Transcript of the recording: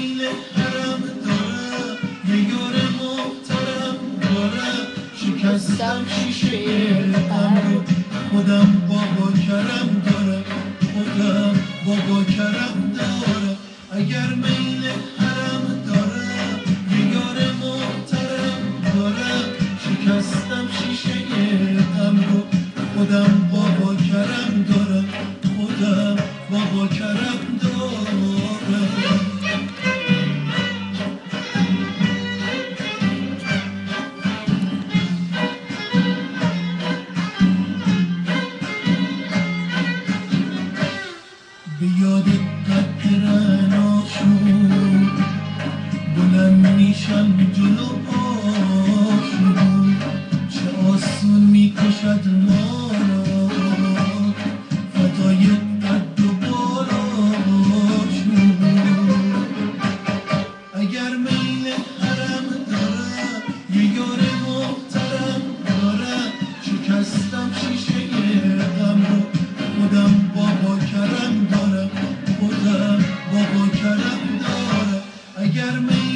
میل حرم دارم یه یار محترم دارم شکستم شیشه غم رو خودم بابا کرم دارم خودم بابا کرم دارم اگر میل حرم دارم یه یار محترم دارم شکستم شیشه غم رو خودم بابا کرم دارم خودم بابا کرم دارم به یاد قطرناشون بلند میشم جلو پاشون چه آسون میکشد ما را فدای قد و بالاشون اگر میل حرم دارم یه یار محترم دارم شکستم شیشه غم رو خودم بابا کرم دارم خودم بابا کرم دارم اگر میل